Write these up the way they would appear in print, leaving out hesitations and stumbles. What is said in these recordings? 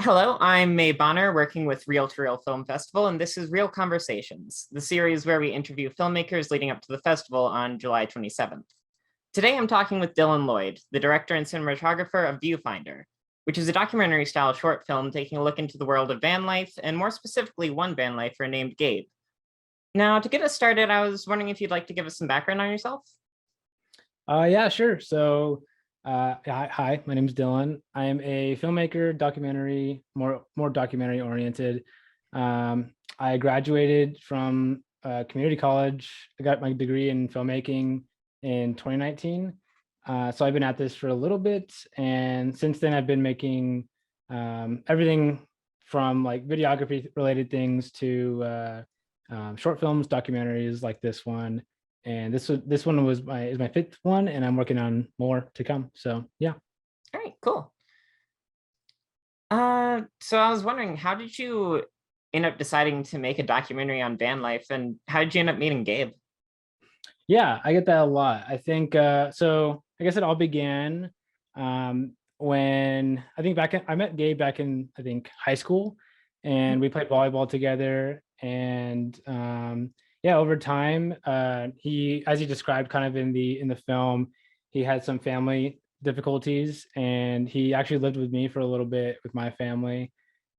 Hello, I'm May Bonner, working with Reel to Reel Film Festival, and this is Real Conversations, the series where we interview filmmakers leading up to the festival on July 27th. Today, I'm talking with Dylan Lloyd, the director and cinematographer of Viewfinder, which is a documentary-style short film taking a look into the world of van life, and more specifically, one van lifer named Gabe. Now, to get us started, I was wondering if you'd like to give us some background on yourself? Yeah, sure. So, hi, my name is Dylan. I am a filmmaker, documentary, more documentary oriented. I graduated from community college. I got my degree in filmmaking in 2019. So I've been at this for a little bit, and since then I've been making everything from like videography related things to short films, documentaries like this one. And this one is my fifth one, and I'm working on more to come. So yeah. All right, cool. So I was wondering, how did you end up deciding to make a documentary on van life, and how did you end up meeting Gabe? Yeah, I get that a lot. I think so I guess it all began when I met Gabe back in, I think, high school, and we played volleyball together. And yeah, over time, he, as he described kind of in the film, he had some family difficulties, and he actually lived with me for a little bit with my family.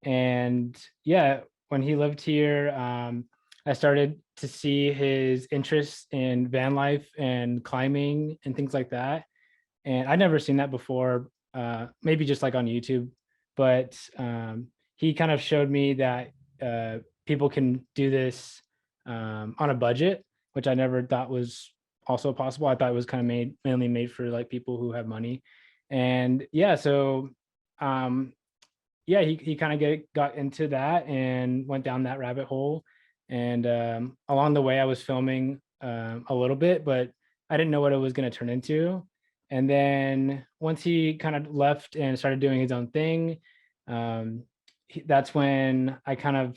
And yeah, when he lived here, I started to see his interests in van life and climbing and things like that. And I'd never seen that before, maybe just like on YouTube. But he kind of showed me that people can do this on a budget, which I never thought was also possible. I thought it was kind of mainly made for like people who have money. And yeah, so um, yeah, he kind of got into that and went down that rabbit hole. And along the way, I was filming a little bit, but I didn't know what it was going to turn into. And then once he kind of left and started doing his own thing, that's when I kind of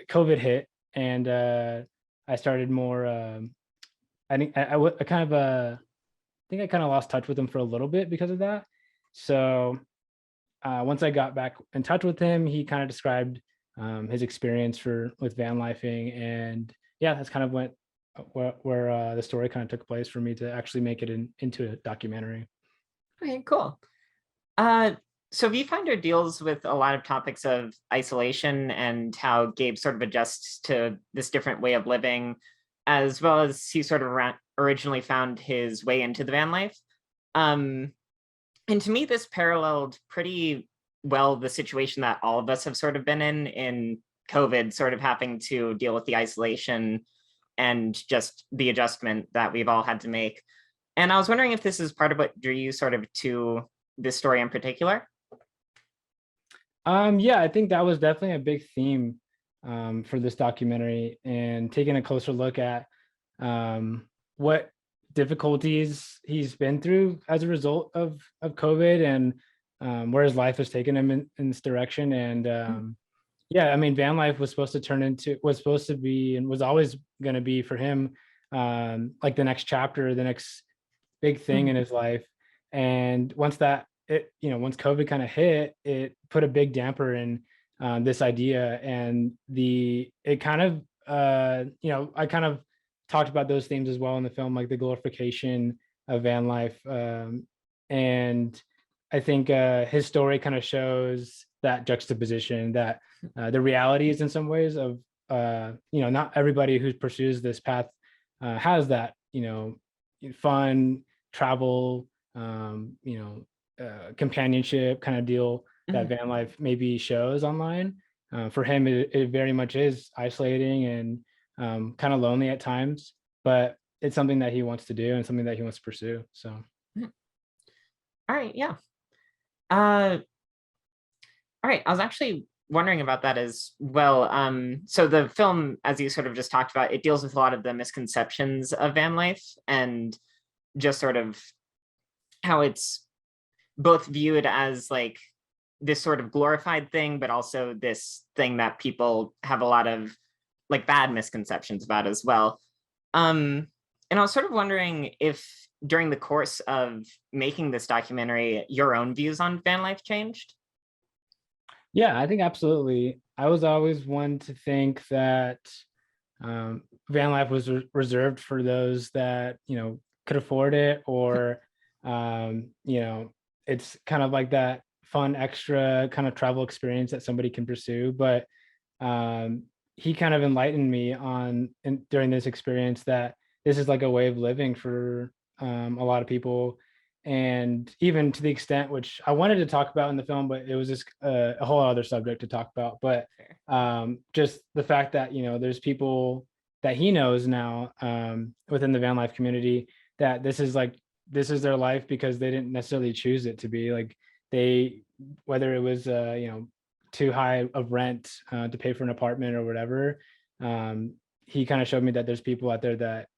COVID hit, and I started more. I think I kind of think I kind of lost touch with him for a little bit because of that. So once I got back in touch with him, he kind of described his experience with van lifing, and yeah, that's kind of where the story kind of took place for me to actually make it into a documentary. Okay, cool. Uh, so Viewfinder deals with a lot of topics of isolation and how Gabe sort of adjusts to this different way of living, as well as he sort of originally found his way into the van life. Um, and to me, this paralleled pretty well the situation that all of us have sort of been in COVID, sort of having to deal with the isolation and just the adjustment that we've all had to make. And I was wondering if this is part of what drew you sort of to this story in particular. Yeah, I think that was definitely a big theme for this documentary, and taking a closer look at what difficulties he's been through as a result of COVID, and where his life has taken him in this direction. And yeah, I mean, van life was supposed to be, and was always going to be for him, like the next chapter, the next big thing in his life. And once COVID kind of hit, it put a big damper in this idea. And it kind of I kind of talked about those themes as well in the film, like the glorification of van life. And I think his story kind of shows that juxtaposition, that the realities in some ways of not everybody who pursues this path has that fun travel, companionship kind of deal that van life maybe shows online. For him, it very much is isolating and kind of lonely at times, but it's something that he wants to do and something that he wants to pursue. So, All right, yeah. All right, I was actually wondering about that as well. So the film, as you sort of just talked about, it deals with a lot of the misconceptions of van life and just sort of how it's both viewed as like this sort of glorified thing, but also this thing that people have a lot of like bad misconceptions about as well. And I was sort of wondering if during the course of making this documentary, your own views on van life changed? Yeah, I think absolutely. I was always one to think that van life was reserved for those that could afford it, or it's kind of like that fun extra kind of travel experience that somebody can pursue. But um, he kind of enlightened me during this experience that this is like a way of living for a lot of people, and even to the extent which I wanted to talk about in the film, but it was just a whole other subject to talk about. But Fair. just the fact that there's people that he knows now within the van life community that this is their life because they didn't necessarily choose it to be like they whether it was too high of rent to pay for an apartment or whatever. He kind of showed me that there's people out there that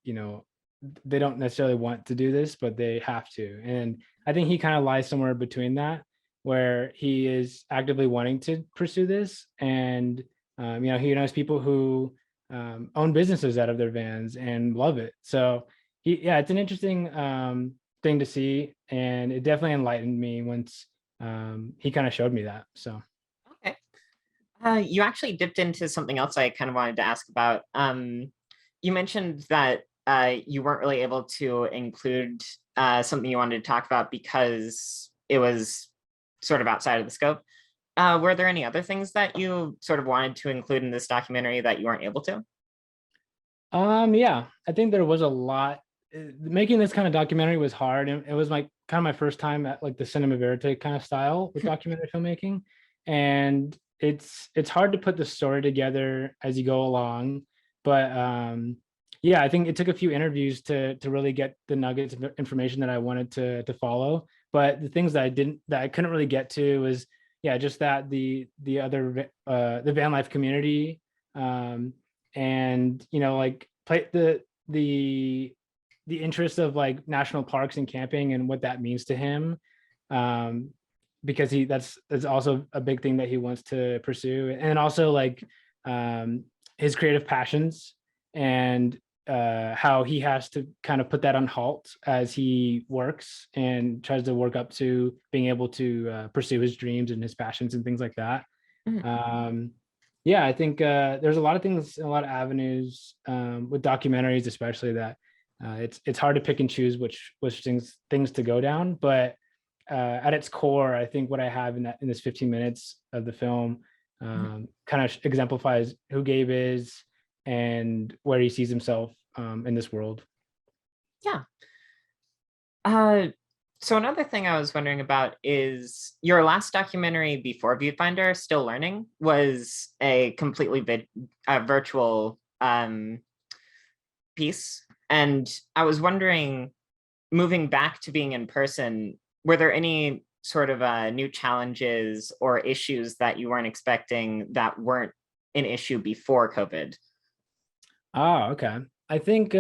they don't necessarily want to do this, but they have to. And I think he kind of lies somewhere between that, where he is actively wanting to pursue this, and he knows people who own businesses out of their vans and love it. So yeah, it's an interesting thing to see, and it definitely enlightened me once he kind of showed me that. So. Okay. You actually dipped into something else I kind of wanted to ask about. You mentioned that you weren't really able to include something you wanted to talk about because it was sort of outside of the scope. Were there any other things that you sort of wanted to include in this documentary that you weren't able to? Yeah, I think there was a lot. Making this kind of documentary was hard, and it was like kind of my first time at like the cinema verite kind of style with documentary filmmaking, and it's hard to put the story together as you go along. But yeah, I think it took a few interviews to really get the nuggets of information that I wanted to follow. But the things that I couldn't really get to was, yeah, just that the van life community, and like play the interest of like national parks and camping and what that means to him, um because that's also a big thing that he wants to pursue, and also like his creative passions, and how he has to kind of put that on halt as he works and tries to work up to being able to pursue his dreams and his passions and things like that. Mhm. um yeah, I think there's a lot of things, a lot of avenues with documentaries, especially that it's hard to pick and choose which things to go down. But at its core, I think what I have in this 15 minutes of the film Mhm. kind of exemplifies who Gabe is and where he sees himself in this world. Yeah. Uh, so another thing I was wondering about is your last documentary before Viewfinder, Still Learning, was a completely virtual piece. And I was wondering, moving back to being in person, were there any sort of new challenges or issues that you weren't expecting that weren't an issue before COVID? Oh, okay. I think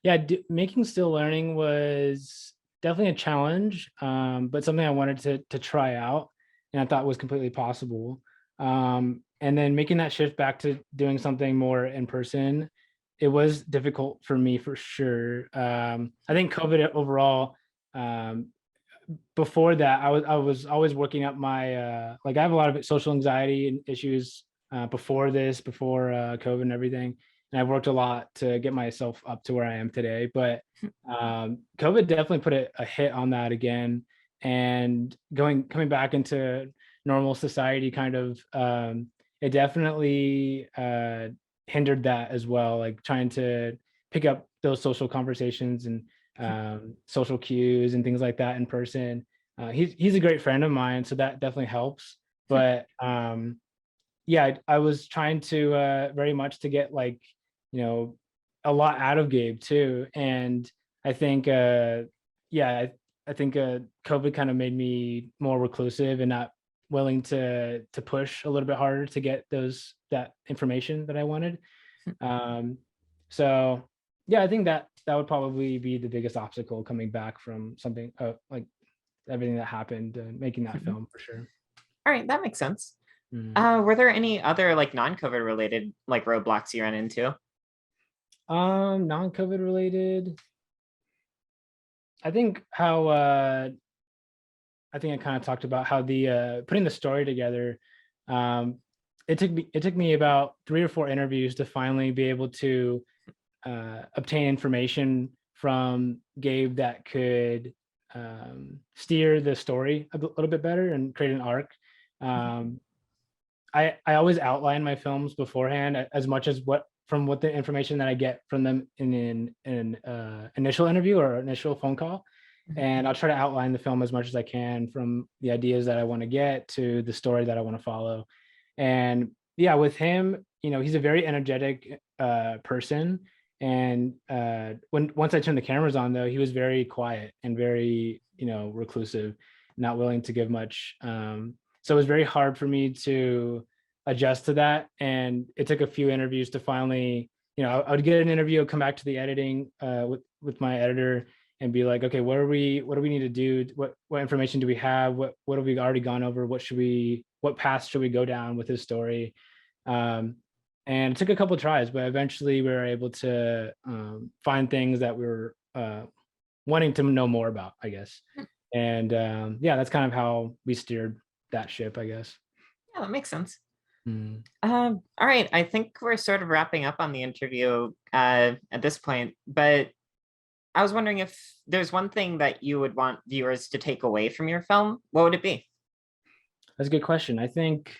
yeah, making Still Learning was definitely a challenge, but something I wanted to try out, and I thought was completely possible. And then making that shift back to doing something more in person, it was difficult for me for sure. I think COVID overall, um, before that, I was always working up my like I have a lot of social anxiety and issues before COVID and everything, and I've worked a lot to get myself up to where I am today. But COVID definitely put a hit on that again, and coming back into normal society, kind of it definitely hindered that as well. Like trying to pick up those social conversations and social cues and things like that in person. He's a great friend of mine, so that definitely helps. But yeah, I was trying to very much to get like you know a lot out of Gabe too, and I think yeah, I think COVID kind of made me more reclusive and not willing to push a little bit harder to get that information that I wanted. Um, so yeah, I think that would probably be the biggest obstacle coming back from something like everything that happened, making that Mhm. film for sure. All right, that makes sense. Mhm. Were there any other like non-COVID related like roadblocks you ran into? Non-COVID related. I think how I think I kind of talked about how the putting the story together. Um, it took me about 3 or 4 interviews to finally be able to obtain information from Gabe that could steer the story a little bit better and create an arc. Um, I always outline my films beforehand as much as what the information that I get from them in an initial interview or initial phone call. And I'll try to outline the film as much as I can, from the ideas that I want to get to the story that I want to follow. And yeah, with him, he's a very energetic person. And once I turned the cameras on, though, he was very quiet and very, reclusive, not willing to give much. So it was very hard for me to adjust to that. And it took a few interviews to finally, I would get an interview, come back to the editing with my editor and be like, okay, what do we need to do? What information do we have? What have we already gone over? What path should we go down with this story? And it took a couple of tries, but eventually we were able to find things that we were wanting to know more about, I guess. And yeah, that's kind of how we steered that ship, I guess. Yeah, that makes sense. Mm. All right, I think we're sort of wrapping up on the interview at this point, but I was wondering if there's one thing that you would want viewers to take away from your film, what would it be? That's a good question. I think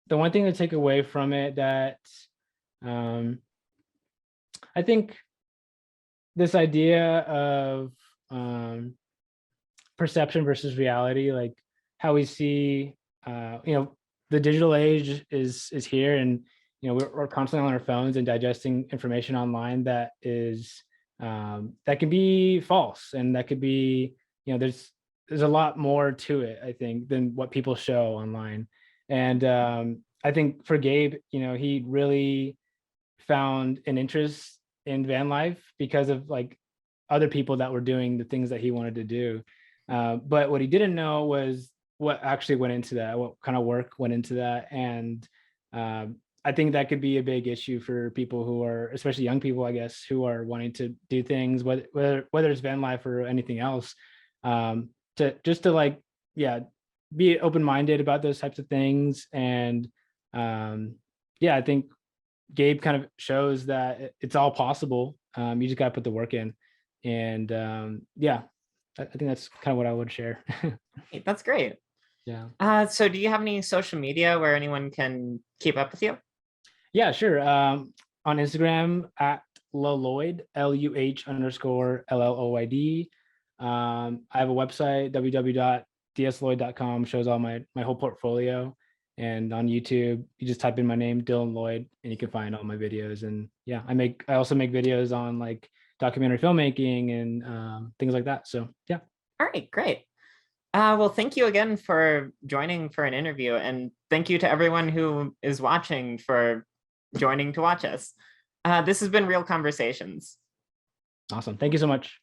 the one thing to take away from it that I think this idea of perception versus reality, like how we see, the digital age is here, and we're constantly on our phones and digesting information online that is that can be false, and that could be, there's a lot more to it, I think, than what people show online. And I think for Gabe, he really found an interest in van life because of like other people that were doing the things that he wanted to do. But what he didn't know was what actually went into that, what kind of work went into that. And I think that could be a big issue for people who are, especially young people, I guess, who are wanting to do things, whether it's van life or anything else, to like, yeah, be open-minded about those types of things. And yeah, I think Gabe kind of shows that it's all possible. You just got to put the work in. And yeah, I think that's kind of what I would share. Hey, that's great. Yeah. So do you have any social media where anyone can keep up with you? Yeah, sure. On Instagram at Lloyd, LUH_LLOYD. I have a website, www.dsloyd.com, shows all my whole portfolio. And on YouTube, you just type in my name, Dylan Lloyd, and you can find all my videos. And yeah, I also make videos on like documentary filmmaking and things like that. So yeah. All right, great. Well, thank you again for joining for an interview, and thank you to everyone who is watching for joining to watch us. This has been Real Conversations. Awesome. Thank you so much.